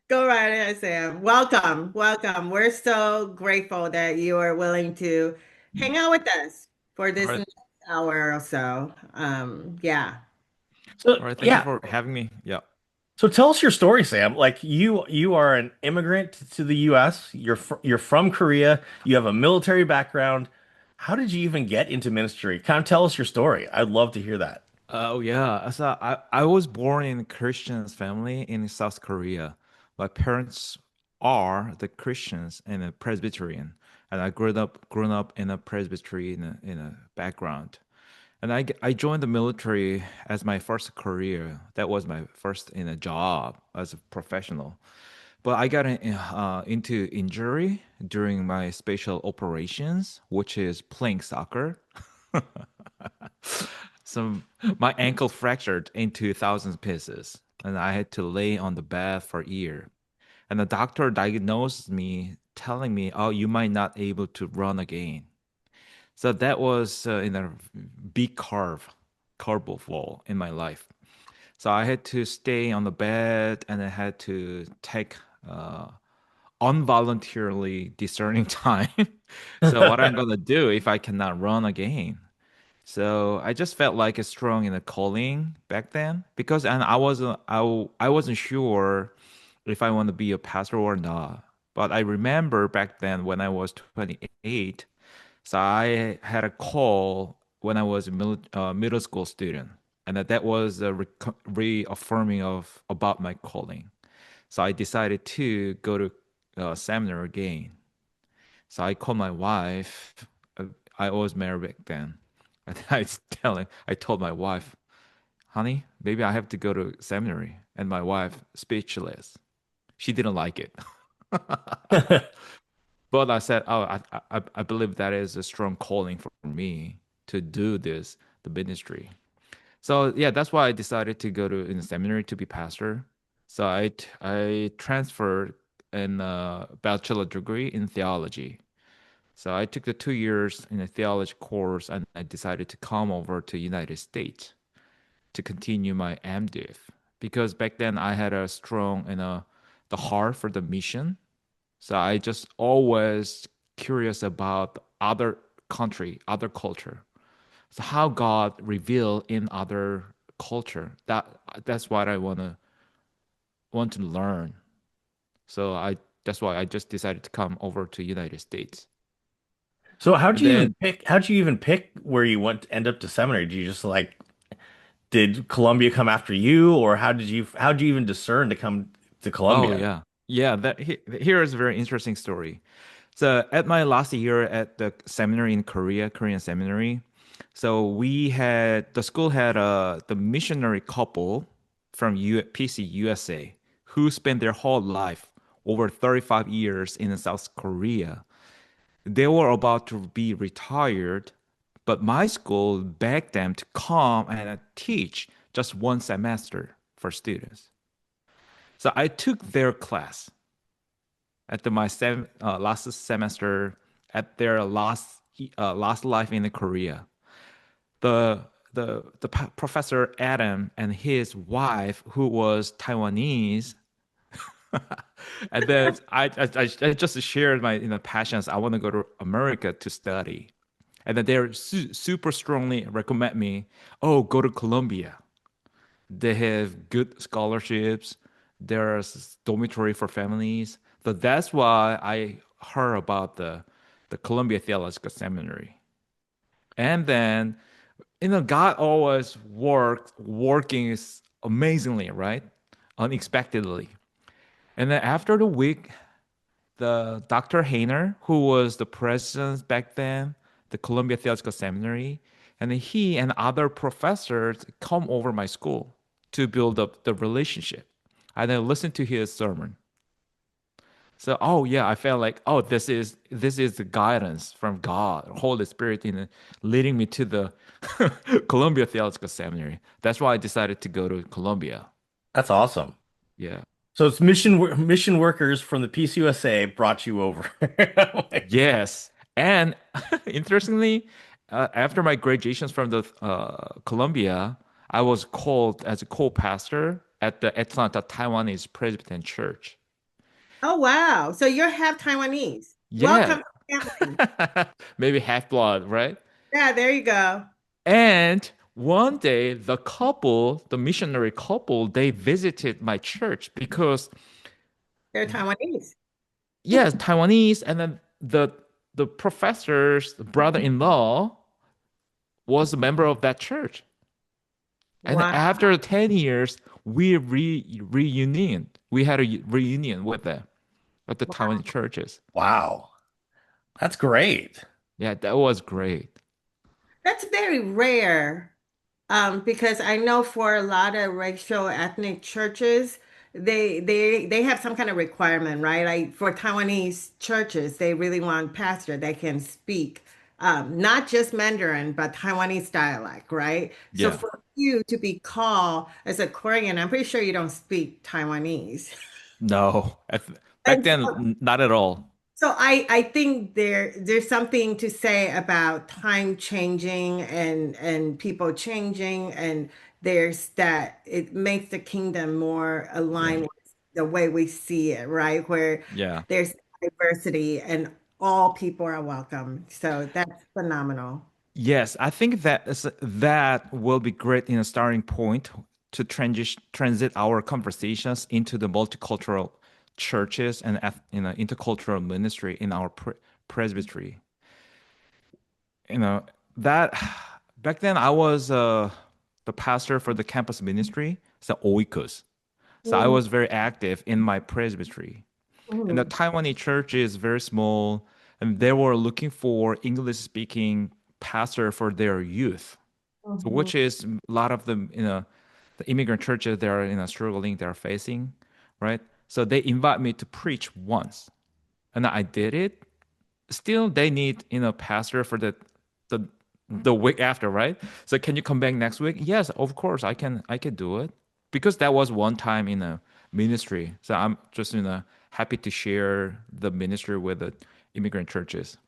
Go right ahead, Sam. Welcome, welcome. We're so grateful that you are willing to hang out with us for All this right. next hour or so. Yeah. All So right. Thank you yeah, for having me. Yeah. so tell us your story, Sam. Like you are an immigrant to the U.S. You're from Korea. You have a military background. How did you even get into ministry? Kind of tell us your story. I'd love to hear that. Oh, yeah. So I was born in a Christian family in South Korea. My parents are the Christians and a Presbyterian, and I grown up in a Presbyterian in a background. And I joined the military as my first career. That was my first in a job as a professional. But I got into injury during my special operations, which is playing soccer. So my ankle fractured into thousands pieces, and I had to lay on the bed for a year. And the doctor diagnosed me, telling me, "Oh, you might not able to run again." So that was in a big curveball in my life. So I had to stay on the bed, and I had to take uh, involuntarily discerning time. So what I'm gonna do if I cannot run again? So I just felt like a strong in a calling back then because and I wasn't sure if I want to be a pastor or not. But I remember back then when I was 28, so I had a call when I was a middle school student, and that was a reaffirming of about my calling. So I decided to go to seminar again. So I called my wife. uh, I was married back then. And I told my wife, honey, maybe I have to go to seminary. And my wife, speechless. She didn't like it. But I said, oh, I believe that is a strong calling for me to do this, the ministry. So yeah, that's why I decided to go to in seminary to be pastor. So I transferred in a bachelor degree in theology. So I took the 2 years in a theology course and I decided to come over to United States to continue my MDiv because back then I had a strong the heart for the mission. So I just always curious about other country, other culture. So how God reveal in other culture. That's what I want to learn. So I that's why I just decided to come over to United States. So And then how'd you even pick where you went to end up to seminary? Did you just like did Columbia come after you, or how'd you even discern to come to oh Columbia? yeah. Yeah, here is a very interesting story. So at my last year at the seminary in Korea, Korean seminary, so we had the school had the missionary couple from PC USA who spent their whole life over 35 years in South Korea. They were about to be retired, but my school begged them to come and teach just one semester for students. So I took their class at last semester at their last life in Korea. The professor Adam and his wife, who was Taiwanese, and then I just shared my passions. I want to go to America to study, and then they're super strongly recommend me. Oh, go to Columbia. They have good scholarships. There's dormitory for families. So that's why I heard about the Columbia Theological Seminary. And then, God always working is amazingly, right? Unexpectedly. And then after the week, the Dr. Hayner, who was the president back then, the Columbia Theological Seminary, and he and other professors come over my school to build up the relationship. I then listened to his sermon. So, oh yeah, I felt like, oh, this is the guidance from God, Holy Spirit, leading me to the Columbia Theological Seminary. That's why I decided to go to Columbia. That's awesome. Yeah. So it's mission workers from the PCUSA brought you over. Yes. And interestingly, after my graduations from the Columbia, I was called as a co-pastor at the Atlanta Taiwanese Presbyterian Church. Oh, wow. So you're half Taiwanese. Yeah. Welcome to the family. Maybe half blood, right? Yeah, there you go. And one day, the couple, the missionary couple, they visited my church because, They're Taiwanese. yes, Taiwanese, and then the professor's brother-in-law was a member of that church. And Wow. after 10 years, we reunion. We had a reunion with them at the Wow. Taiwanese churches. Wow. That's great. Yeah, that was great. That's very rare. Because I know for a lot of racial ethnic churches, they have some kind of requirement, right? Like for Taiwanese churches, they really want pastor that can speak not just Mandarin, but Taiwanese dialect, right? So Yeah. for you to be called as a Korean, I'm pretty sure you don't speak Taiwanese. No, back And then, not at all. so I think there's something to say about time changing and people changing, and there's that it makes the kingdom more Yeah. aligned with the way we see it, right? Where Yeah. there's diversity and all people are welcome. So that's phenomenal. Yes, I think that will be great in a starting point to transit our conversations into the multicultural churches and intercultural ministry in our presbytery. You know that back then I was the pastor for the campus ministry, so oikos. So I Mhm, was very active in my presbytery. And the mhm, Taiwanese church is very small, and they were looking for English speaking pastor for their youth. So mhm. which is a lot of them, the immigrant churches they are struggling, they're facing, right? So they invite me to preach once, and I did it. Still, they need pastor for the the week after, right? So can you come back next week? Yes, of course, I can do it because that was one time in a ministry. So I'm just happy to share the ministry with the immigrant churches.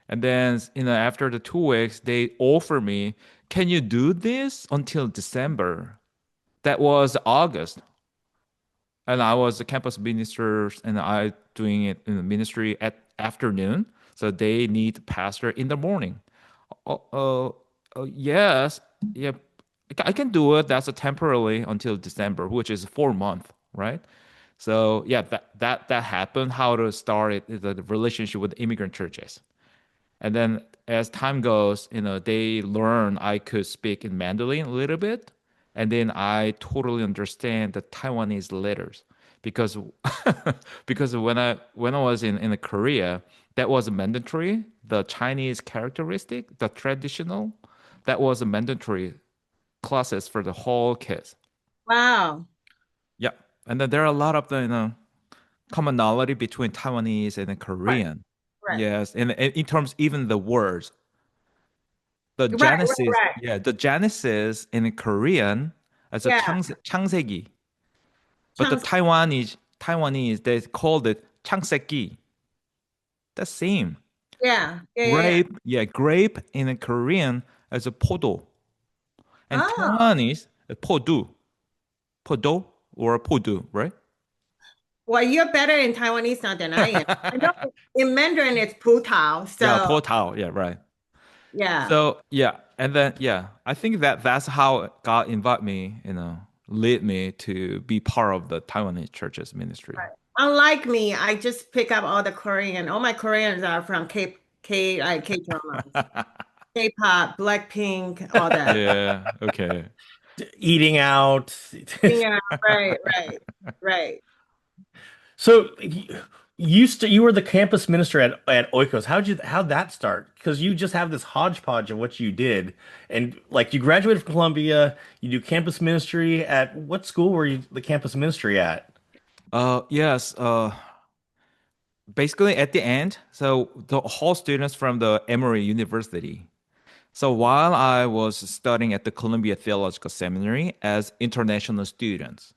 And then, after the 2 weeks, they offer me, can you do this until December? That was August. And I was a campus minister and I doing it in the ministry at afternoon. So they need pastor in the morning. Oh, yes. Yeah. I can do it. That's a temporarily until December, which is 4 month, right? So yeah, that happened. How to start the relationship with immigrant churches. And then as time goes, they learn I could speak in Mandarin a little bit. And then I totally understand the Taiwanese letters because because when I was in Korea, that was mandatory. The Chinese characteristic, the traditional, that was a mandatory classes for the whole kids. Wow. Yeah. And then there are a lot of the commonality between Taiwanese and the Right, Korean. right. Yes, and in terms even the words. The Right, right, Genesis, right. yeah, the Genesis in Korean as a Yeah. 창세기, but the Chunks. Taiwanese they called it 창세기. The same. Yeah. Yeah, yeah, yeah. Grape, yeah, grape in Korean as a 포도, and Oh. Taiwanese 포도, 포도 or 포도, right? Well, you're better in Taiwanese now than I am. I know in Mandarin it's pu tao, Yeah, so 포tao, yeah, right. yeah. So yeah, and then yeah, I think that's how God invite me, lead me to be part of the Taiwanese churches ministry. Right. Unlike me, I just pick up all the Korean. All my Koreans are from K dramas, K-pop, Blackpink, all that. Yeah. Okay. Eating out. Yeah, right, right, right. So you were the campus minister at Oikos. How'd that start? Because you just have this hodgepodge of what you did, and like you graduated from Columbia, you do campus ministry at what school were you the campus ministry at? Yes. Basically at the end, so the whole students from the Emory University. So while I was studying at the Columbia Theological Seminary as international students,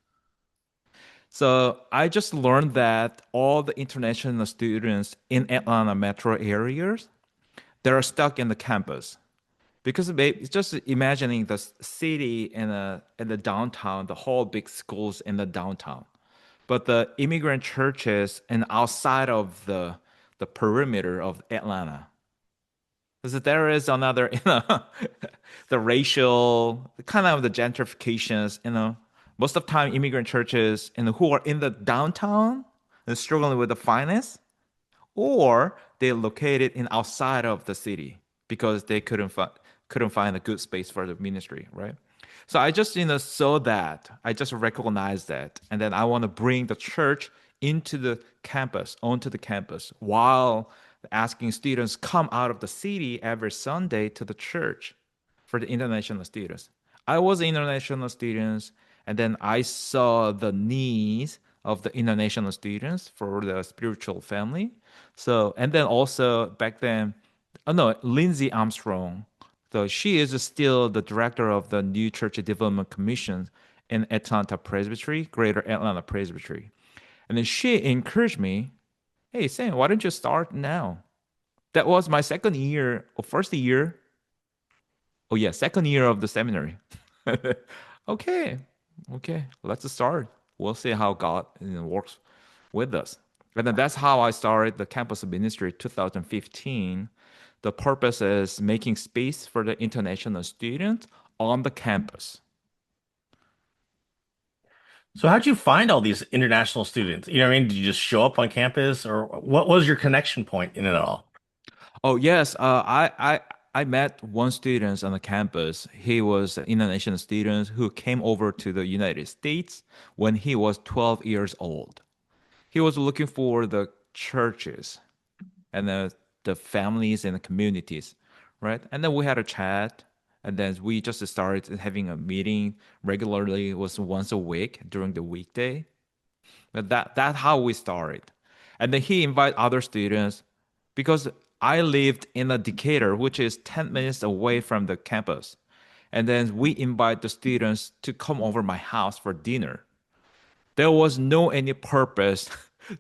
so I just learned that all the international students in Atlanta metro areas, they're stuck in the campus because it's just imagining the city in the downtown, the whole big schools in the downtown. but the immigrant churches and outside of the perimeter of Atlanta. Because there is another, the racial kind of the gentrifications, most of the time immigrant churches who are in the downtown and struggling with the finance, or they're located in outside of the city because they couldn't find a good space for the ministry, right? So I just saw that I just recognized that, and then I want to bring the church into the campus, onto the campus, while asking students come out of the city every Sunday to the church for the international students. I was international students, and then I saw the needs of the international students for the spiritual family. So, and then also back then, oh no, Lindsay Armstrong. So she is still the director of the New Church Development Commission in Atlanta Presbytery, Greater Atlanta Presbytery. And then she encouraged me, hey, Sam, why don't you start now? That was my second year or first year. Oh yeah, second year of the seminary. Okay, okay, let's start. We'll see how God works with us. And then that's how I started the campus ministry 2015. The purpose is making space for the international students on the campus. So how'd you find all these international students? You know what I mean? Did you just show up on campus, or what was your connection point in it all? Oh yes, I met one student on the campus. He was an international student who came over to the United States when he was 12 years old. He was looking for the churches and the families and the communities, right? And then we had a chat, and then we just started having a meeting regularly. It was once a week during the weekday. But that's how we started. And then he invited other students because I lived in a Decatur, which is 10 minutes away from the campus. And then we invite the students to come over my house for dinner. There was no any purpose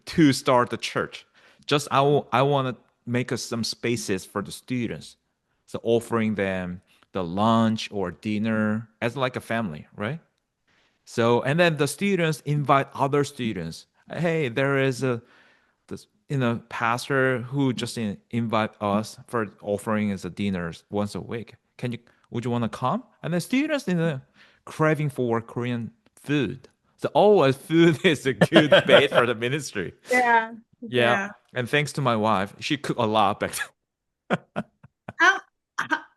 to start the church. Just I want to make us some spaces for the students. So offering them the lunch or dinner as like a family, right? So and then the students invite other students. Hey, there is a this pastor who just invite us for offering as a dinners once a week. Would you want to come? And the students craving for Korean food. So always food is a good bait for the ministry. Yeah. Yeah. Yeah. And thanks to my wife, she cooked a lot back How,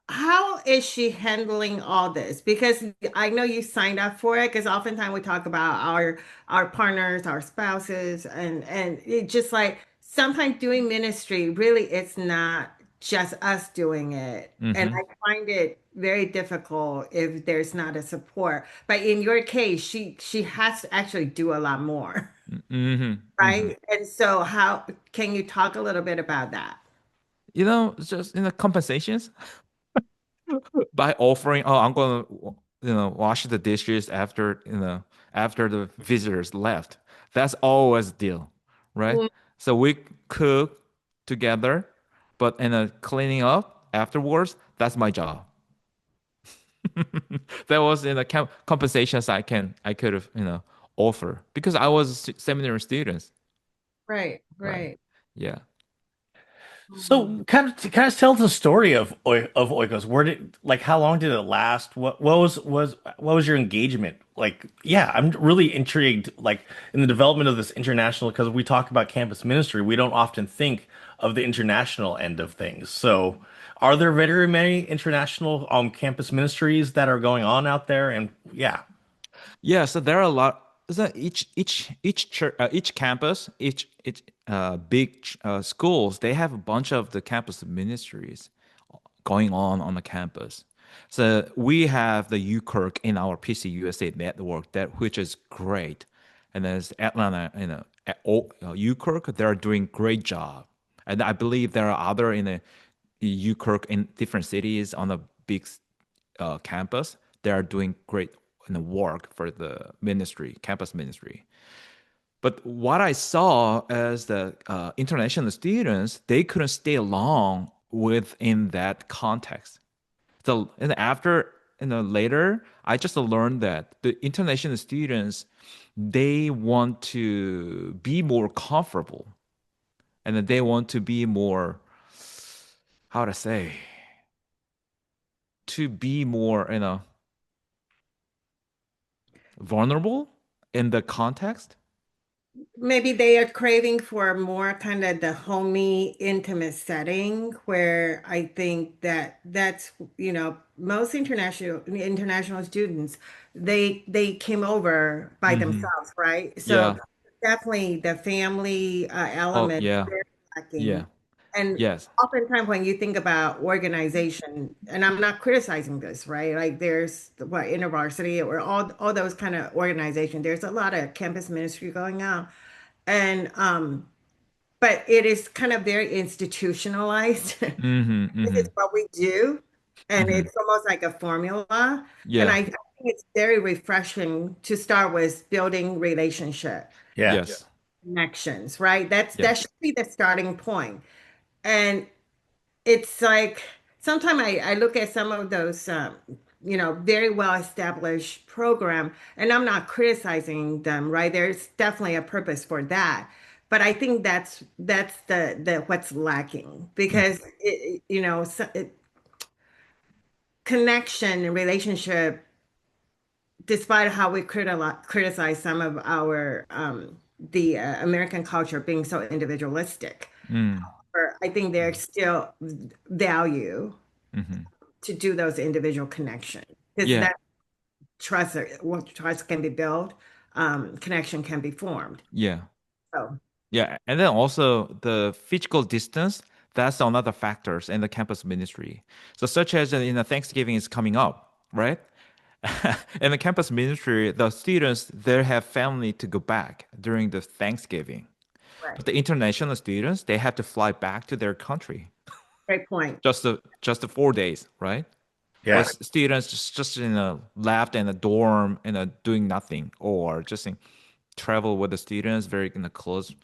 how is she handling all this? Because I know you signed up for it, because oftentimes we talk about our partners, our spouses, and it just like sometimes doing ministry, really it's not just us doing it. And then. I find it very difficult if there's not a support. But in your case, she has to actually do a lot more, Hmm. Hmm. right? And so how can you talk a little bit about that? Just in the compensations by offering, oh, I'm gonna, wash the dishes after the visitors left. That's always the deal, right? So we cook together, but cleaning up afterwards, that's my job. That was in the compensations I could have offer because I was a seminary students, Right, right? right. Yeah. Mhm. So kind of tell the story of of Oikos. Where did like how long did it last? What was your engagement? Like, yeah, I'm really intrigued like in the development of this international because we talk about campus ministry, we don't often think of the international end of things. So, are there very many international campus ministries that are going on out there? And yeah. Yeah, so there are a lot. So each church, each campus, each big schools, they have a bunch of the campus ministries going on the campus. So we have the UKirk in our PC USA network that which is great, and there's Atlanta, UKirk, they're doing great job, and I believe there are other in the UKirk in different cities on a big campus. They are doing great work for the ministry, campus ministry. But what I saw as the international students, they couldn't stay long within that context. So and after later, I just learned that the international students, they want to be more comfortable, and then they want to be more, how to say, to be more, vulnerable in the context. Maybe they are craving for more kind of the homey, intimate setting where I think that that's, most international students, they came over by Hmm. themselves, right? So Yeah. definitely the family Oh, element yeah. very Yeah. lacking. And Yes. oftentimes when you think about organization, and I'm not criticizing this, right? Like there's what InterVarsity or all those kind of organizations, there's a lot of campus ministry going on. And but it is kind of very institutionalized. Hmm. This is Hmm. what we do, and Hmm. it's almost like a formula. And Yeah. I think it's very refreshing to start with building relationship Yeah. Yes. connections, right? Yeah. That should be the starting point. And it's like sometimes I look at some of those very well established program, and I'm not criticizing them, right? There's definitely a purpose for that. But I think that's the what's lacking Mm. because connection and relationship, despite how we criticize some of our the American culture being so individualistic, Mm. or I think there's still value Hmm. to do those individual connections because Yeah. that once trust can be built, connection can be formed. Yeah. So Yeah. And then also the physical distance, that's another factors in the campus ministry. So such as in the Thanksgiving is coming up, right? In the campus ministry, the students they have family to go back during the Thanksgiving. But right, the international students, they have to fly back to their country great point. just the 4 days, right? Or Yeah. students just left in a dorm doing nothing, or just travel with the students very in a close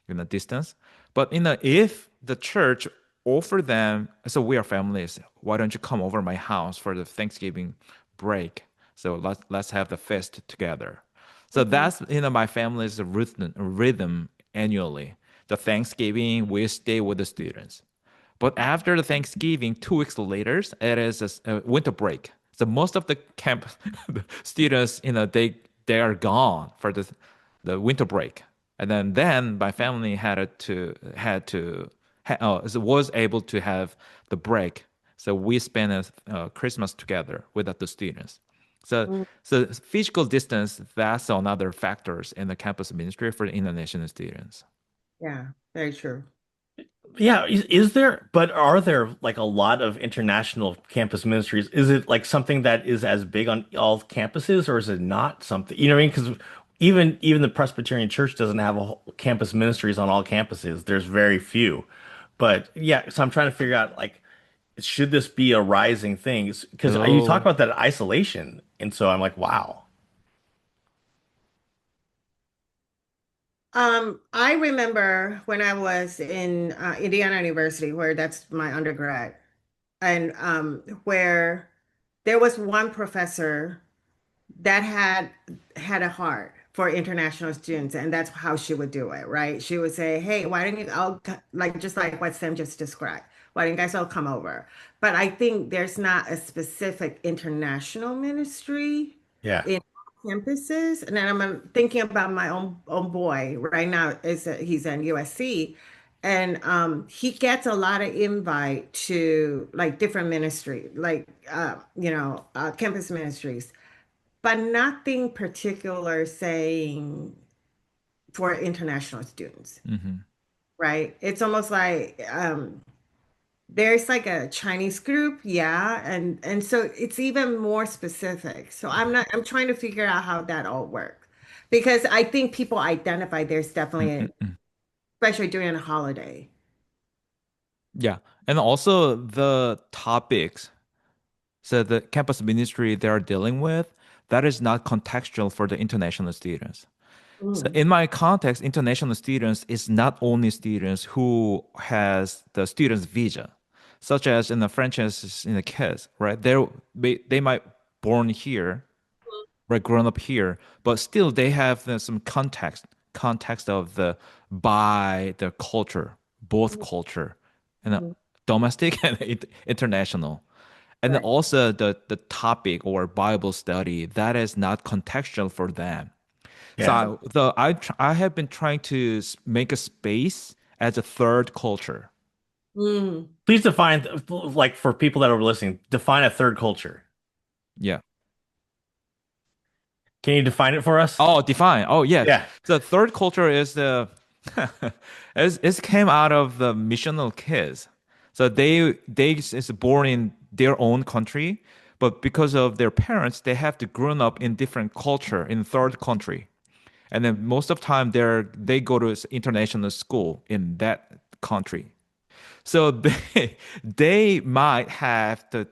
in a distance. But if the church offer them, so we are families, why don't you come over my house for the Thanksgiving break? So let's have the feast together. So Mhm. that's my family's rhythm annually. The Thanksgiving we stay with the students. But after the Thanksgiving, 2 weeks later, it is a winter break. So most of the camp the students, they are gone for the winter break, and then my family was able to have the break. So we spent Christmas together with the students. So Mm, so physical distance, that's another factors in the campus ministry for the international students. yeah, very true. Yeah, is there, but are there like a lot of international campus ministries? Is it like something that is as big on all campuses, or is it not something, you know what I mean? Because even the Presbyterian Church doesn't have campus ministries on all campuses. There's very few. But yeah, so I'm trying to figure out like, should this be a rising thing? Because you talk Oh. about that isolation, and so I'm like, wow. I remember when I was in Indiana University, where that's my undergrad, and where there was one professor that had a heart for international students, and that's how she would do it, right? She would say, "Hey, why don't you all like just like what Sam just described? Why don't you guys all come over?" But I think there's not a specific international ministry Yeah. in campuses, and then I'm thinking about my own boy right now. He's in USC, and he gets a lot of invite to like different ministry, like campus ministries, but nothing particular saying for international students, Hmm. right? It's almost like there's like a Chinese group, yeah, and so it's even more specific. So I'm trying to figure out how that all works because I think people identify there's definitely, Mm-mm-mm. especially during a holiday. Yeah. And also the topics, so the campus ministry they are dealing with, that is not contextual for the international students. So Mm, in my context, international students is not only students who has the student's visa, such as in the franchises in the kids, right? They might born here, right, grown up here, but still they have some context of the by the culture, both culture, and Mhm. domestic and international. And then Right. also the topic or Bible study that is not contextual for them. So Yeah. I have been trying to make a space as a third culture. Mm. Please define, like for people that are listening, define a third culture. Yeah. Can you define it for us? Oh, define. Oh, yeah. Yeah. The third culture is the it came out of the missional kids. So they is born in their own country, but because of their parents, they have to grown up in different culture in third country. And then most of time they go to international school in that country. So they might have the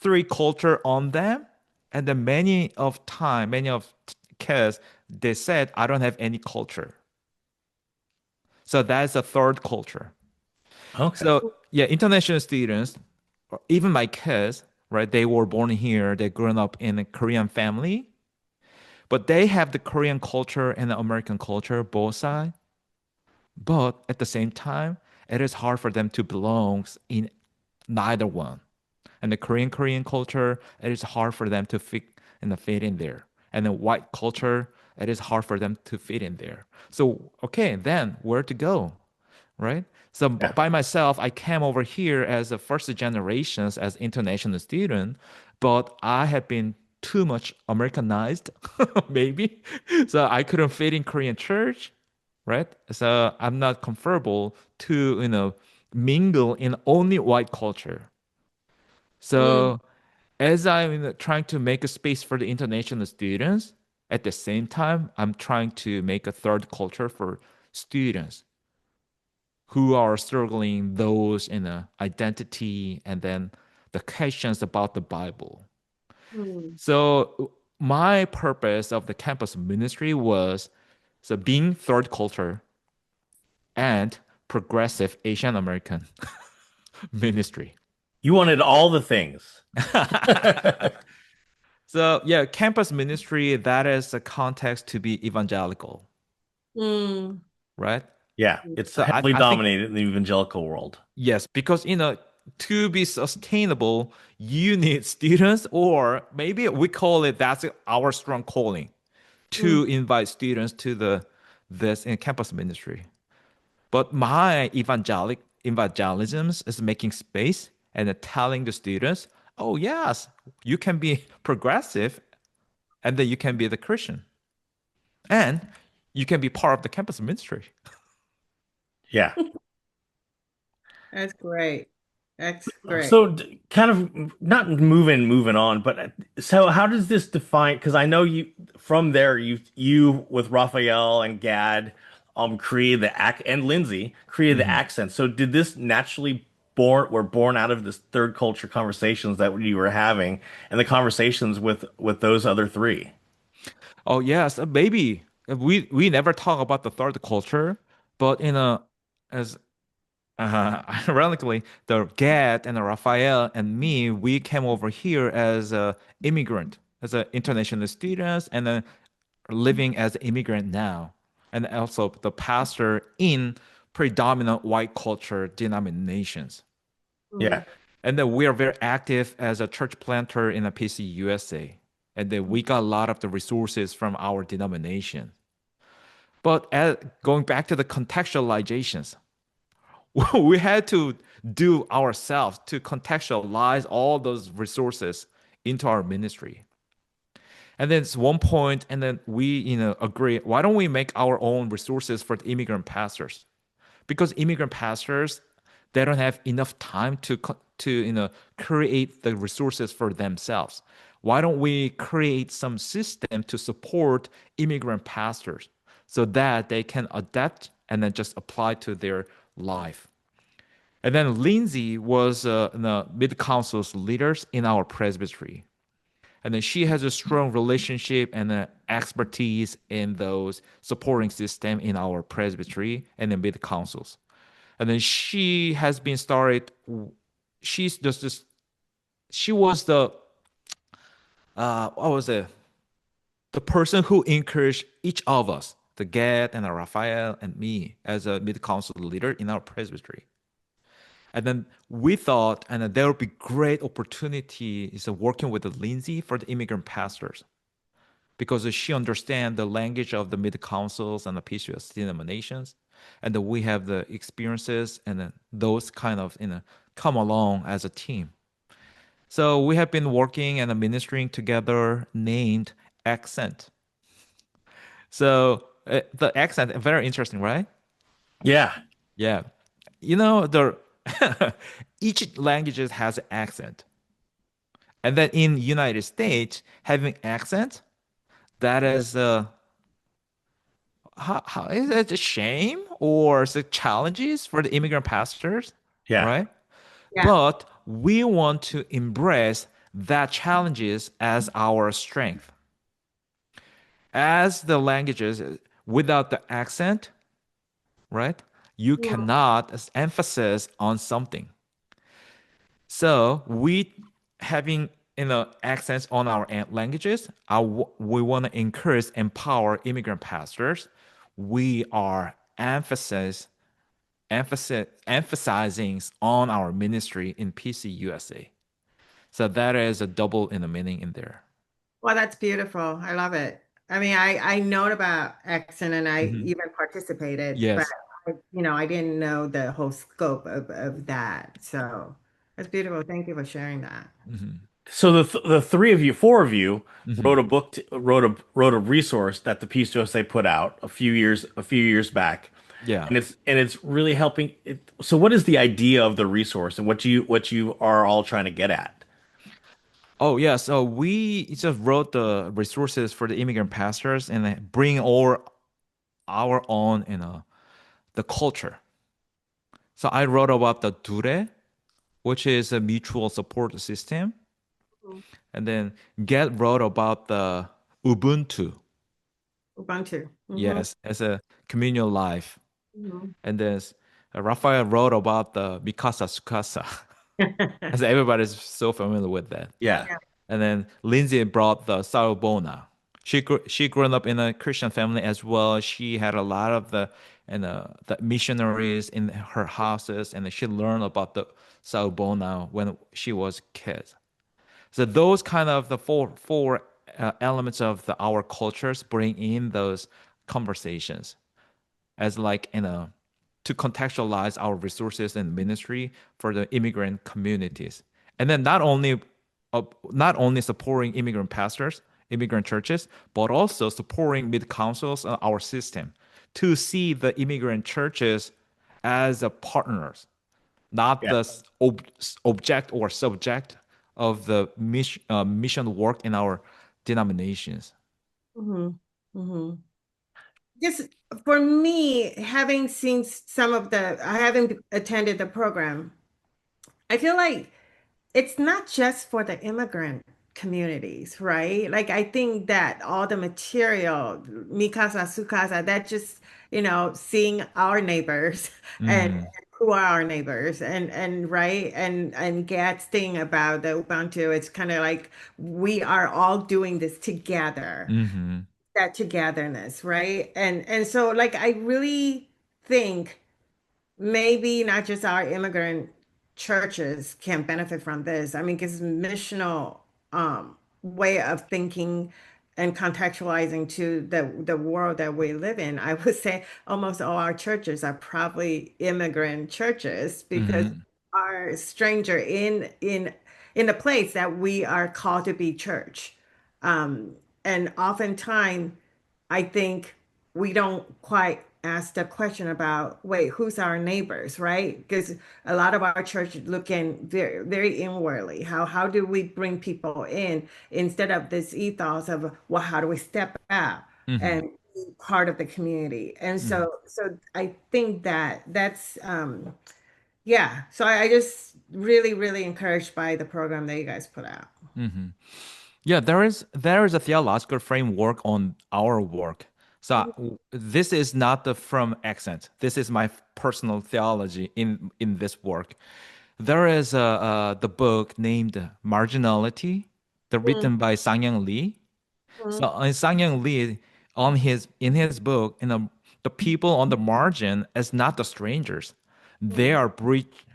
three culture on them, and then many of kids they said I don't have any culture. So that's the third culture. Okay. So yeah, international students, or even my kids, right? They were born here, they grown up in a Korean family, but they have the Korean culture and the American culture both sides. But at the same time, it is hard for them to belong in neither one. And the Korean culture, it is hard for them to fit in there. And the white culture, it is hard for them to fit in there. So okay, then where to go, right? So Yeah. by myself, I came over here as a first generations as international student, but I have been too much Americanized, maybe. So I couldn't fit in Korean church, right? So I'm not comfortable to, mingle in only white culture. Mm. So as I'm trying to make a space for the international students, at the same time, I'm trying to make a third culture for students who are struggling those in identity and then the questions about the Bible. Mm. So my purpose of the campus ministry was so being third culture and progressive Asian American ministry. You wanted all the things. So yeah, campus ministry, that is a context to be evangelical, Mm. right? Yeah, it's So heavily I think dominated in the evangelical world. yes, because to be sustainable, you need students, or maybe we call it that's our strong calling Mm. to invite students to the this in campus ministry. But my evangelism is making space and telling the students, oh yes, you can be progressive and then you can be the Christian. And you can be part of the campus ministry. Yeah. That's great. That's great. So kind of not moving on, but so how does this define? Because I know you from there, you with Raphael and Gad, created the act and Lindsay created the Mhm. accent. So did this naturally born out of this third culture conversations that you were having and the conversations with those other three? Oh yes, maybe we never talk about the third culture, but as ironically, the Gad and the Raphael and me, we came over here as a immigrant, as an international students, and then living as an immigrant now, and also the pastor in predominant white culture denominations. Yeah, Mm. And then we are very active as a church planter in a PC USA. And then we got a lot of the resources from our denomination. But going back to the contextualizations, we had to do ourselves to contextualize all those resources into our ministry. And then it's one point, and then we, agree, why don't we make our own resources for the immigrant pastors? Because immigrant pastors they don't have enough time to create the resources for themselves. Why don't we create some system to support immigrant pastors so that they can adapt and then just apply to their life? And then Lindsay was the mid council's leaders in our presbytery, and then she has a strong relationship and expertise in those supporting system in our presbytery and the mid councils. And then she has been started. She's just this. She was what was it? The person who encouraged each of us, the Gad and Raphael and me as a mid-council leader in our presbytery. And then we thought, and there would be great opportunity is working with Lindsay for the immigrant pastors because she understands the language of the mid councils and the PCOS denominations, and that we have the experiences and then those kind of come along as a team. So we have been working and ministering together, named Accent. So the accent very interesting, right? Yeah. Yeah, you know the each languages has accent, and then in United States having accent that is how is it a shame or is it challenges for the immigrant pastors, Yeah. right? Yeah. But we want to embrace that challenges as our strength. As the languages without the accent, right? You Mhm. cannot emphasize on something. So we having accents on our languages, we want to encourage, empower immigrant pastors. We are emphasizing on our ministry in PC USA. So that is a double in the meaning in there. Well, that's beautiful. I love it. I mean, I know about Exxon and I Mhm. even participated, but Yes. I didn't know the whole scope of that. So that's beautiful. Thank you for sharing that. Hmm. So the three of you, four of you, Hmm. wrote a book, wrote a resource that the Peace USA put out a few years back, Yeah. and it's really helping. So, what is the idea of the resource, and what you are all trying to get at? Oh yeah, so we just wrote the resources for the immigrant pastors and then bring our own, the culture. So I wrote about the Dure, which is a mutual support system, Mhm. and then Get wrote about the Ubuntu, Ubuntu. yes, as a communal life, Hmm. and then Raphael wrote about the Mikasa Sukasa, as everybody's so familiar with that. Yeah, Yeah. And then Lindsay brought the Sarabona. She grew up in a Christian family as well. She had a lot of the missionaries in her houses, and she learned about the Sarabona when she was a kid. So those kind of the four elements of our cultures bring in those conversations as like to contextualize our resources and ministry for the immigrant communities, and then not only supporting immigrant pastors, immigrant churches, but also supporting mid councils and our system to see the immigrant churches as a partners, not yeah. the object or subject of the mission work in our denominations. Hmm. Hmm. Just for me, having seen some of I haven't attended the program. I feel like it's not just for the immigrant communities, right? Like I think that all the material, Mikasa, Sukasa, that just, seeing our neighbors and Mm-hmm. who are our neighbors and right and Gad's thing about the Ubuntu, it's kind of like we are all doing this together, Mm-hmm. that togetherness, right? And so like I really think maybe not just our immigrant churches can benefit from this. I mean, because missional way of thinking and contextualizing to the world that we live in, I would say almost all our churches are probably immigrant churches because Mm-hmm. are stranger in the place that we are called to be church. And oftentimes I think we don't quite ask the question about, wait, who's our neighbors, right? Because a lot of our church looking very, very inwardly. How do we bring people in instead of this ethos of, well, how do we step out Mm-hmm. and be part of the community? And Mm-hmm. so I think that's yeah. So I just really, really encouraged by the program that you guys put out. Mm-hmm. Yeah, there is a theological framework on our work. So this is not the from accent. This is my personal theology in this work. There is the book named Marginality the Mm, written by Sangyang Lee. So mm, Sangyang Lee on his in his book, the people on the margin is not the strangers. They mm, are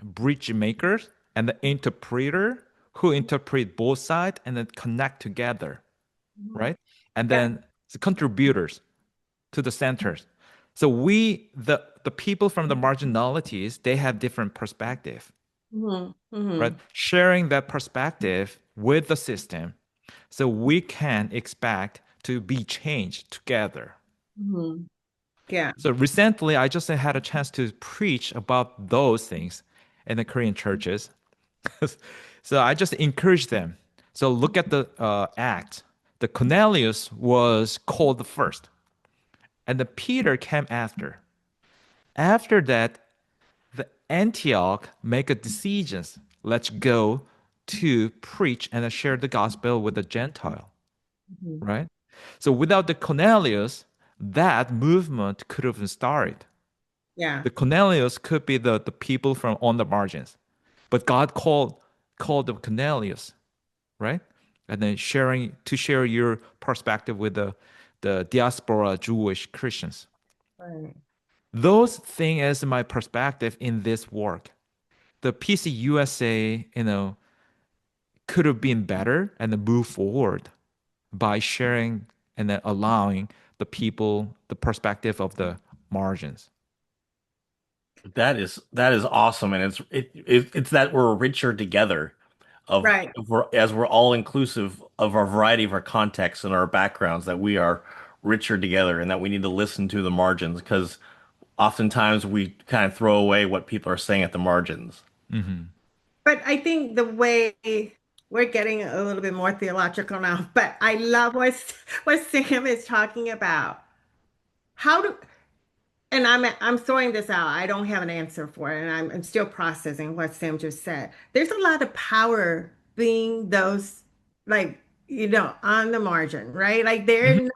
bridge makers and the interpreter who interpret both sides and then connect together, mm. right? And Yeah. then the contributors to the centers. So the people from the marginalities, they have different perspective, Mm, right? mm, Sharing that perspective with the system, so we can expect to be changed together. mm. Yeah. So recently, I just had a chance to preach about those things in the Korean churches. So I just encourage them. So look at the act. The Cornelius was called first, and the Peter came after. After that, the Antioch make a decisions. Let's go to preach and share the gospel with the Gentile, Mhm. right? So without the Cornelius, that movement could have started. Yeah. The Cornelius could be the people from on the margins, but God called the Cornelius, right? And then share your perspective with the diaspora Jewish Christians. Right. Those thing is my perspective in this work. The PC USA, could have been better and then move forward by sharing and then allowing the people the perspective of the margins. That is awesome, and it's that we're richer together Right. as we're all inclusive of our variety of our contexts and our backgrounds, that we are richer together, and that we need to listen to the margins, because oftentimes we kind of throw away what people are saying at the margins. Hmm. But I think the way we're getting a little bit more theological now, but I love what Sam is talking about. How do and I'm throwing this out. I don't have an answer for it, and I'm still processing what Sam just said. There's a lot of power being those like on the margin, right? Like Hmm.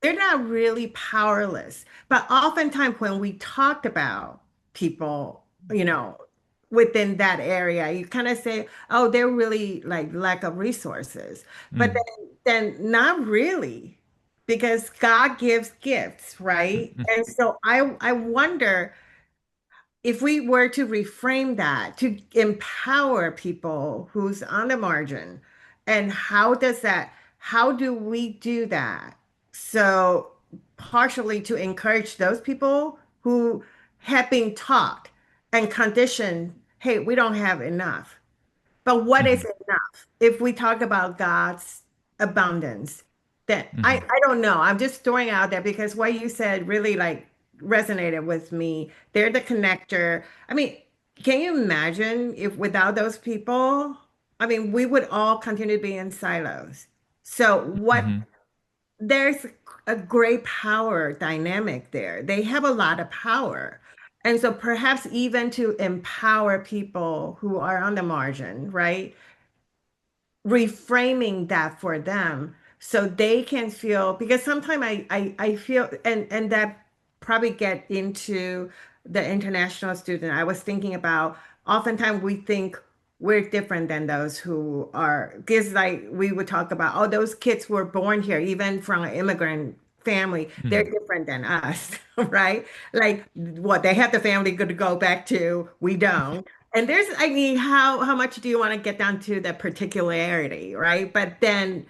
they're not really powerless. But oftentimes when we talk about people, within that area, you kind of say, oh, they're really like lack of resources. But Hmm. then not really, because God gives gifts, right? And so I wonder if we were to reframe that to empower people who's on the margin, and how do we do that? So partially to encourage those people who have been taught and conditioned, hey, we don't have enough. But what is Hmm. enough? If we talk about God's abundance, then I, Hmm. I don't know. I'm just throwing out there because what you said really like resonated with me. They're the connector. I mean, can you imagine if without those people, I mean, we would all continue to be in silos. So what Hmm. there's a great power dynamic there. They have a lot of power. And so perhaps even to empower people who are on the margin, right? Reframing that for them so they can feel, because sometimes I feel and that probably get into the international student. I was thinking about oftentimes we think we're different than those who are, because like we would talk about, oh, those kids were born here even from an immigrant family, they're Hmm. different than us. Right? Like what they have the family good to go back to, we don't. And there's, I mean, how much do you want to get down to the particularity, right? But then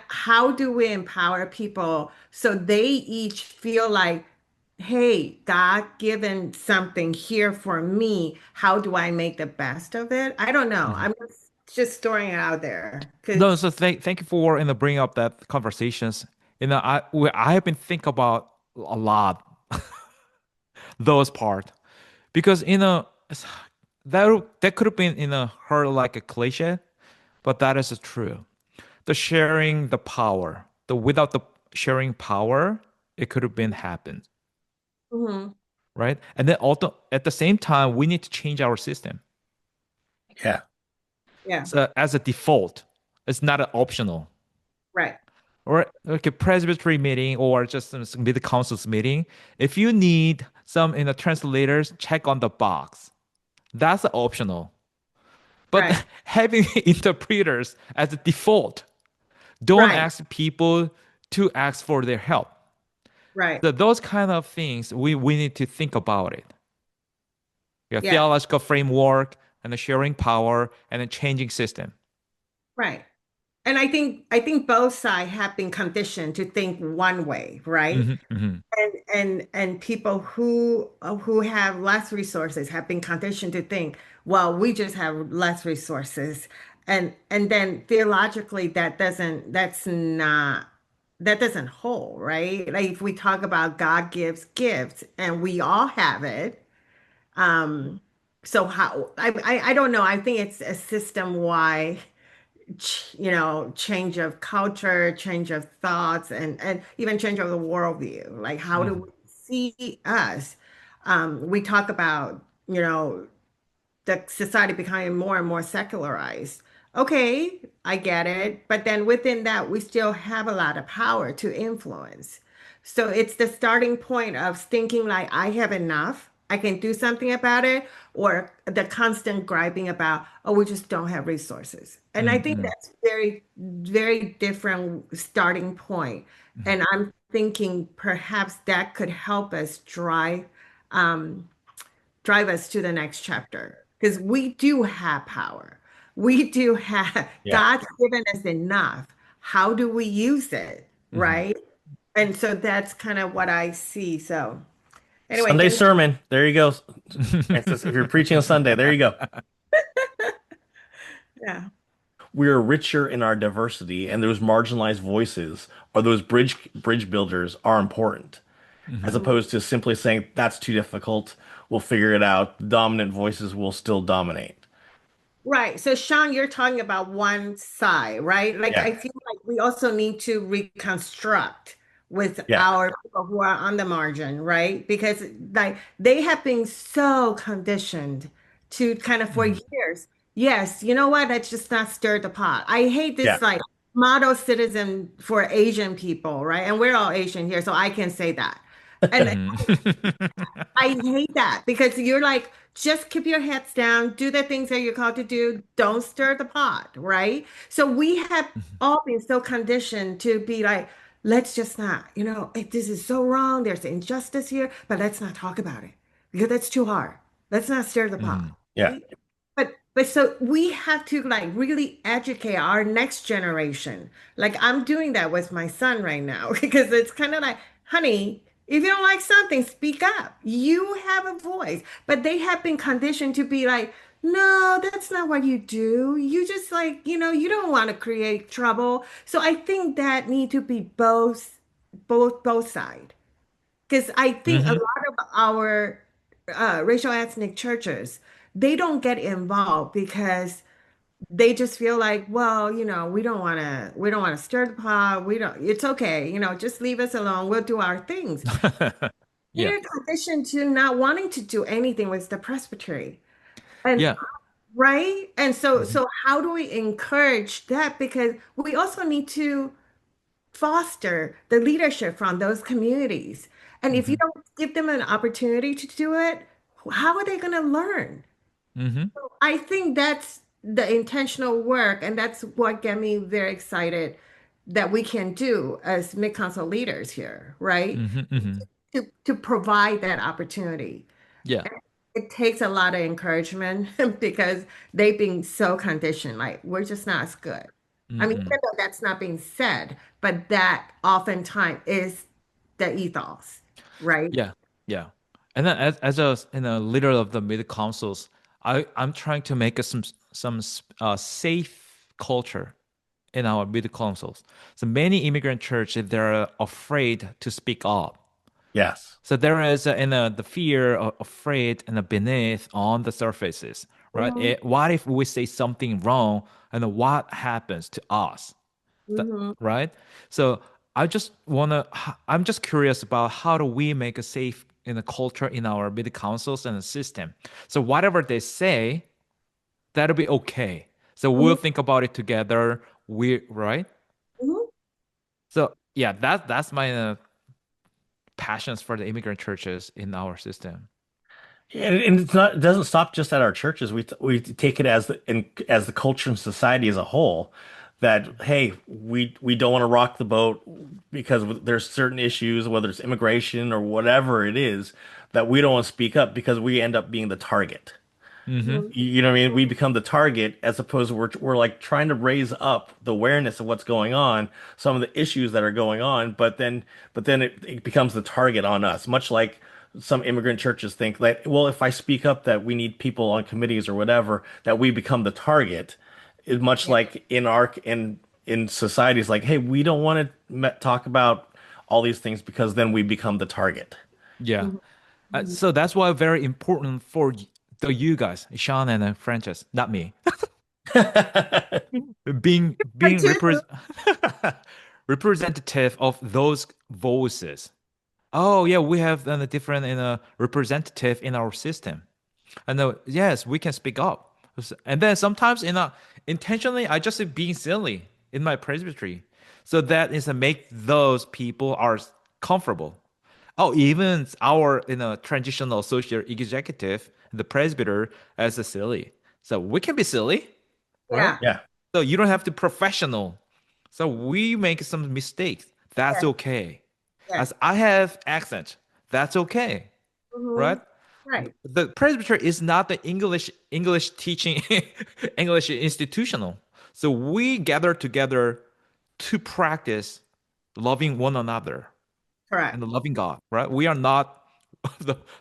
how do we empower people so they each feel like, hey, God given something here for me. How do I make the best of it? I don't know. Hmm. I'm just throwing it out there No, because so thank you for bringing up that conversations. I have been thinking about a lot those part because that could have been heard like a cliche, but that is true. The sharing the power, the without the sharing power, it could have been happened, Mhm. right? And then also at the same time, we need to change our system. Yeah. Yeah, So as a default, it's not an optional. right, Or like a presbytery meeting or just some mid councils meeting. If you need some translators, check on the box. That's optional. But right. having interpreters as a default, Don't Right, ask people to ask for their help. right. So those kind of things we need to think about it. Yeah, Yeah, theological framework and the sharing power and the changing system. right. And I think both sides have been conditioned to think one way, right? Hmm. Hmm. And people who have less resources have been conditioned to think, well, we just have less resources. And then theologically that doesn't hold, right? Like if we talk about God gives gifts and we all have it, um, so how I don't know. I think it's a system wide change of culture, change of thoughts, and even change of the worldview. Like, how do Hmm. we see us? We talk about, the society becoming more and more secularized. Okay, I get it. But then within that, we still have a lot of power to influence. So it's the starting point of thinking like, I have enough, I can do something about it, or the constant griping about, oh, we just don't have resources. And I think Hmm. that's very, very different starting point. And I'm thinking perhaps that could help us um, drive us to the next chapter because we do have power. We do have, Yeah. God's given us enough. How do we use it? Hmm. Right. And so that's kind of what I see. So, anyway, Sunday thank sermon. There you go. Francis, if you're preaching on Sunday, there you go. you. Yeah. We are richer in our diversity, and those marginalized voices or those bridge builders are important, as Hmm. Mhm. opposed to simply saying that's too difficult. We'll figure it out. The dominant voices will still dominate. Right. So, Sean, you're talking about one side, right? Like, Yeah. I feel like we also need to reconstruct with Yeah. our people who are on the margin, right? Because, like, they have been so conditioned to kind of for Hmm. years. Yes, you know what? Let's just not stir the pot. I hate Yeah. this, like, model citizen for Asian people, right? And we're all Asian here, so I can say that. And Hmm. I hate that because you're like, just keep your heads down, do the things that you're called to do, don't stir the pot, right? So we have all been so conditioned to be like, let's just not, this is so wrong, there's injustice here, but let's not talk about it because that's too hard. Let's not stir the pot, Mhm. Yeah. right? But so we have to like really educate our next generation. Like I'm doing that with my son right now because it's kind of like, honey, if you don't like something, speak up. You have a voice. But they have been conditioned to be like, no, that's not what you do. You just like, you don't want to create trouble. So I think that need to be both side. Because I think a Hmm. lot of our racial ethnic churches, they don't get involved because they just feel like, well, we don't want to stir the pot. It's okay, just leave us alone. We'll do our things. Yeah. In addition to not wanting to do anything with the presbytery. And Yeah. right? And so Hmm. so how do we encourage that? Because we also need to foster the leadership from those communities. And if you Hmm. don't give them an opportunity to do it, how are they going to learn? Hmm. I think that's the intentional work, and that's what get me very excited that we can do as mid-council leaders here, right? Hmm. Hmm. To provide that opportunity. Yeah. It takes a lot of encouragement because they've been so conditioned, like we're just not as good. I mean, Hmm. even though that's not being said, but that oftentimes is the ethos, right? Yeah. Yeah. And then as a leader of the mid councils, I'm trying to make some safe culture in our mid councils. So many immigrant churches they're afraid to speak up. Yes. So there is the fear, afraid, and beneath on the surfaces, right? Hmm. What if we say something wrong, and what happens to us? Hmm. Right? So I'm just curious about how do we make a safe in a culture in our mid councils and the system. So whatever they say, that'll be okay. So we'll Hmm. think about it together. We right? Hmm. So yeah, that's my passions for the immigrant churches in our system. And it's not, it doesn't stop just at our churches. We take it as as the culture and society as a whole. that, hey, we don't want to rock the boat because there's certain issues, whether it's immigration or whatever it is, that we don't want to speak up because we end up being the target. Hmm. Mhm. You know what I mean? We become the target as opposed to we're like trying to raise up the awareness of what's going on, some of the issues that are going on, but then it becomes the target on us, much like some immigrant churches think that, well, if I speak up that we need people on committees or whatever, that we become the target. It, much Yeah. like in societies, like, hey, we don't want to talk about all these things because then we become the target. Yeah. Mhm. Mhm. So that's why very important for you guys, Sean and Frances, not me, Me being too. representative of those voices. Oh yeah, we have a different representative in our system. And yes, we can speak up. And then sometimes intentionally, I just being silly in my presbytery. So that is to make those people are comfortable. Oh, even our traditional social executive, the presbyter, as a silly. So we can be silly, right? Yeah. Yeah. So you don't have to professional. So we make some mistakes. That's Yes. okay. Yes. As I have accent, that's okay, Hmm. right? Right. The presbytery is not the English teaching English institutional. So we gather together to practice loving one another and Correct. the loving God, right? We are not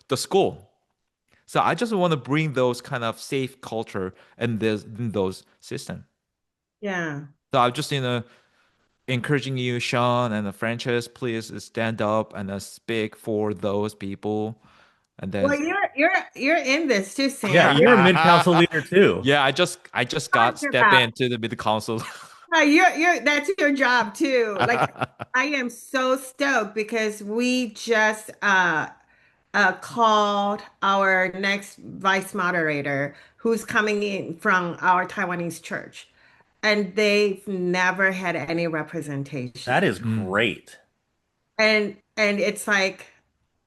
the school. So I just want to bring those kind of safe culture and this in those system. Yeah. So I'm just encouraging you, Sean and the Frances, please stand up and speak for those people. And then Well, you're in this too, Yeah, Sam. You're you're a mid-council leader too. yeah, I just got talking step about. into the mid council. You're that's your job too. Like I am so stoked because we just called our next vice moderator who's coming in from our Taiwanese church, and they've never had any That representation. is great. And it's like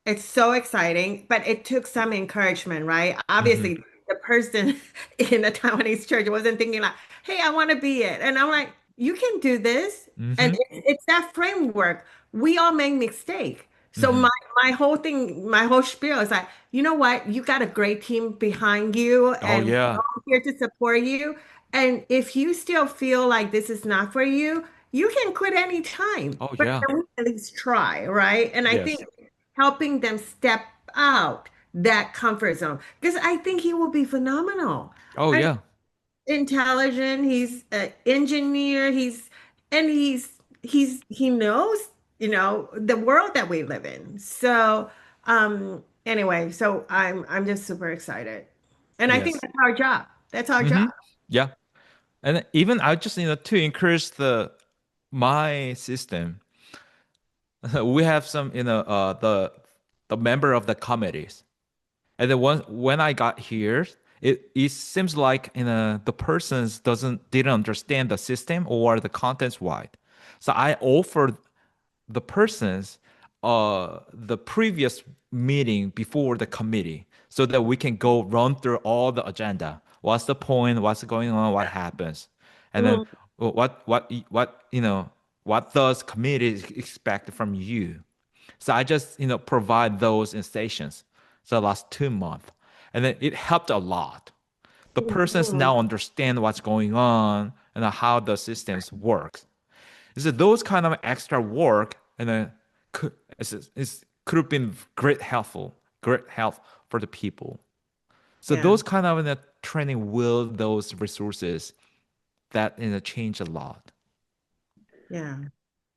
it's so exciting, but it took some encouragement, right? Hmm. Obviously, the person in the Taiwanese church wasn't thinking like, "Hey, I want to be it." And I'm like, "You can do this." And Hmm. it's that framework. We all make mistake. So Hmm. my whole thing, my whole spiel is like, you know what? You got a great team behind you, Oh and we're yeah. all here to support you. And if you still feel like this is not for you, you can quit anytime. Oh But yeah. can we at least try, right? And I think Yes. helping them step out that comfort zone because I think he will be phenomenal. Oh I yeah. intelligent, he's an engineer, he knows, the world that we live in. So anyway, so I'm just super excited. And I think Yes. that's our job. That's our Hmm. job. Yeah. And even I just to encourage the my system. We have some the member of the committees. And then when I got here, it seems like the persons didn't understand the system or the contents wide. So I offered the persons the previous meeting before the committee so that we can go run through all the agenda. What's the point? What's going on? What happens? And then Mhm. what does committee expect from you? So I just provide those in stations. So the last 2 months, and then it helped a lot. The persons Mhm. now understand what's going on and how the systems work. Is that those kind of extra work and then could have been great help for the people. So Yeah, those kind of training will those resources that change a lot. yeah.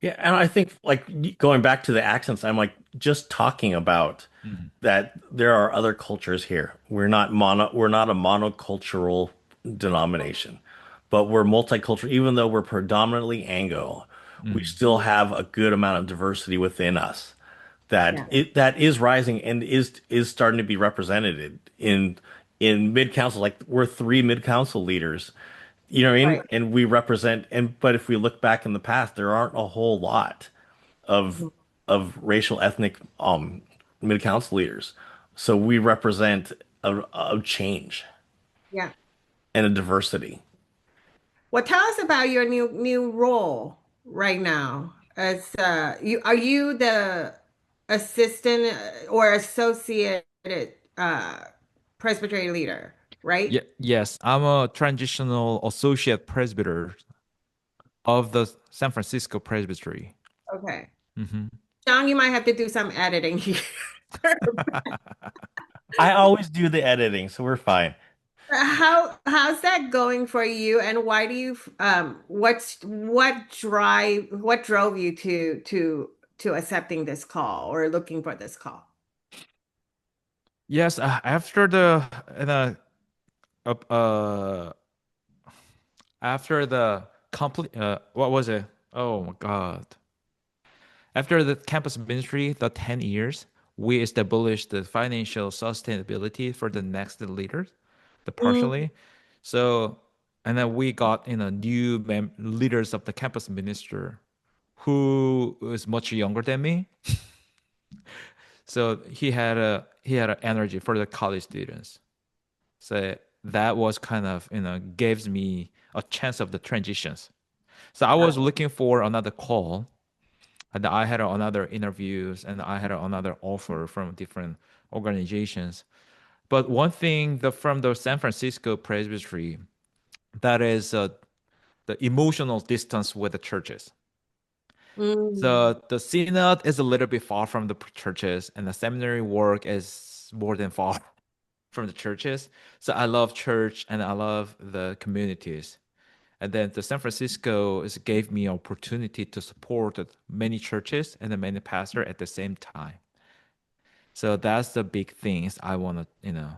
Yeah, and I think like going back to the accents, I'm like just talking about Mhm. that there are other cultures here. We're not a monocultural denomination, but we're multicultural. Even though we're predominantly Anglo, we Mhm. still have a good amount of diversity within us Yeah. that is rising and is starting to be represented in mid council. Like we're three mid council leaders, you know what I mean? Right. And we represent, and but if we look back in the past, there aren't a whole lot of Mhm. racial ethnic mid council leaders. So we represent a change Yeah. and a diversity. Well, tell us about your new role right now. As you are you the assistant or associate uh, presbytery leader, Yeah, right? yes, I'm a transitional associate presbyter of the San Francisco Presbytery. Okay. Hmm. John, you might have to do some editing here. I always do the editing, so we're fine. How's that going for you, and why do you what drove you to accepting this call or looking for this call? Yes, after the uh, uh after the complete what was it? Oh my God. After the campus ministry, the 10 years, we established the financial sustainability for the next leaders, the Mm, partially. So, and then we got new leaders of the campus minister who was much younger than me. So he had a energy for the college students. So that was kind of gives me a chance of the transitions. So I was looking for another call, and I had another interviews, and I had another offer from different organizations. But one thing from the San Francisco Presbytery, that is the emotional distance with the churches. mm, So the synod is a little bit far from the churches, and the seminary work is more than far from the churches. So I love church and I love the communities. And then the San Francisco gave me opportunity to support many churches and the many pastors at the same time. So that's the big things I want to,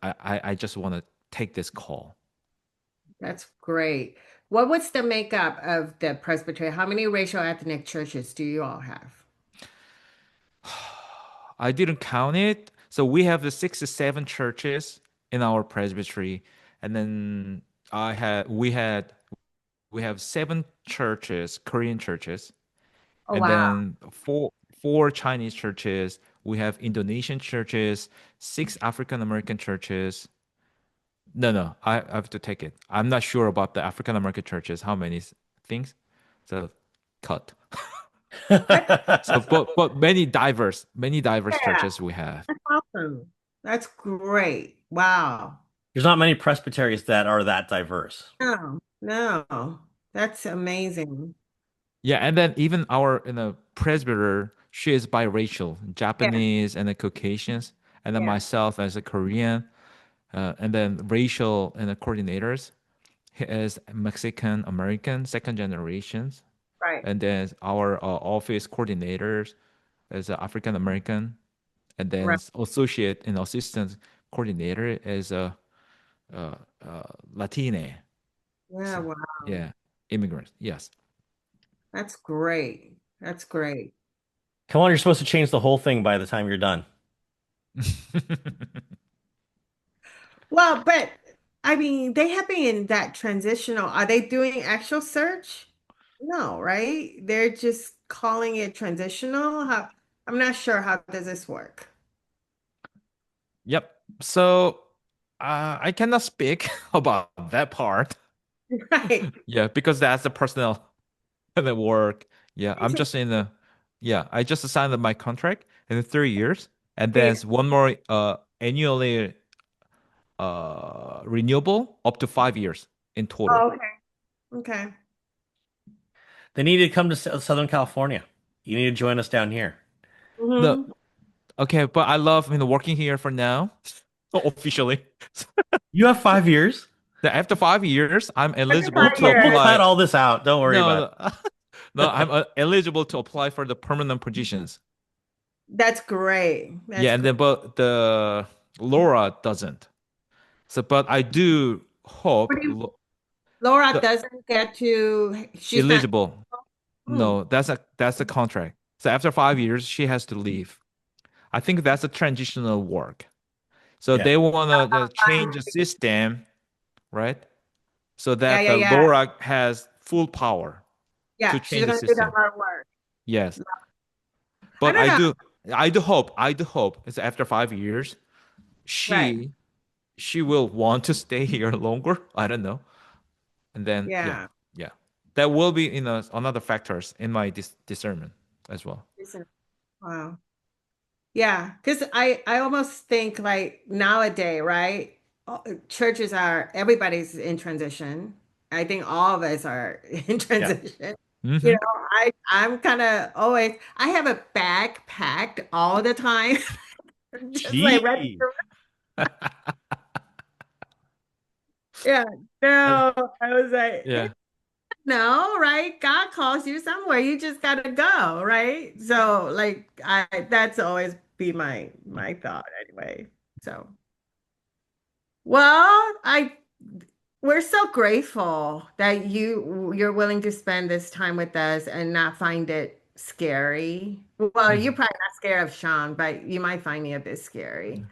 I just want to take this call. that's great. What was the makeup of the presbytery? How many racial ethnic churches do you all have? I didn't count it. So we have the 67 churches in our presbytery. And then we have seven churches, Korean churches, Oh and wow. then four Chinese churches. We have Indonesian churches, six African American churches. No, no, I have to take it. I'm not sure about the African American churches. How many things? So cut. That's So, but many diverse yeah, churches we have. that's awesome. That's great. Wow. There's not many presbyteries that are that diverse. No, no. That's amazing. Yeah, and then even our presbyter, she is biracial, Yeah, Japanese and the Caucasians, and then yeah, myself as a Korean, and then racial and the coordinators. He is Mexican American, second generations, right, and then our office coordinators is African American, and then right. associate and assistant coordinator is a Latine. Yeah, So, wow. yeah, immigrants. Yes. That's great. That's great. Come on, you're supposed to change the whole thing by the time you're done. Well, but I mean, they have been in that transitional. Are they doing actual search? No, right? They're just calling it transitional. I'm not sure how does this work. Yep. So I cannot speak about that part. Right. Yeah, because that's the personal the work. Yeah, I'm just in the yeah, I just signed my contract in 3 years, and Yeah. there's one more annually renewable up to 5 years in total. Oh, okay. Okay. They need to come to Southern California. You need to join us down here. No, Hmm. okay, but I love working here for now, officially. You have 5 years. After 5 years, I'm After eligible We'll five to pl we'll years. plat apply. all this out. Don't worry No, about it. no, no, I'm eligible to apply for the permanent positions. That's great. Yeah, That's and great. then but the Laura doesn't. So, but I do What hope do you, Laura the doesn't get to, she's not. eligible. Hmm. No, that's a contract. So after 5 years, she has to leave. I think that's a transitional work. So Yeah. they want to change the Fine. system, right? So Yeah, that yeah, the yeah. Laura has full power to Yeah, she's change the gonna do the system. hard work. Yes, I but don't know. I do hope it's after 5 years, Right. she she will want to stay here longer. I don't know. And then yeah, Yeah. yeah, that will be another factors in my discernment as well. Listen, wow. Yeah, because I almost think like nowadays, right? Churches are everybody's in transition. I think all of us are in Yeah. transition. You Hmm. know, I'm kind of always I have a bag packed all the time, just like ready. Gee. Yeah, And no, I was like, yeah. no, right? God calls you somewhere. You just gotta go, right? So like I that's always be my thought anyway. So well, I we're so grateful that you're willing to spend this time with us and not find it scary. Well, you're Mhm. probably not scared of Sean, but you might find me a bit scary.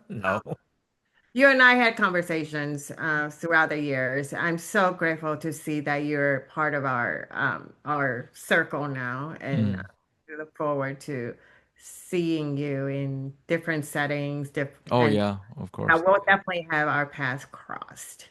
No. You and I had conversations throughout the years. I'm so grateful to see that you're part of our circle now, and Mm. we look forward to seeing you in different settings, Oh and yeah, of I course. will definitely have our paths crossed.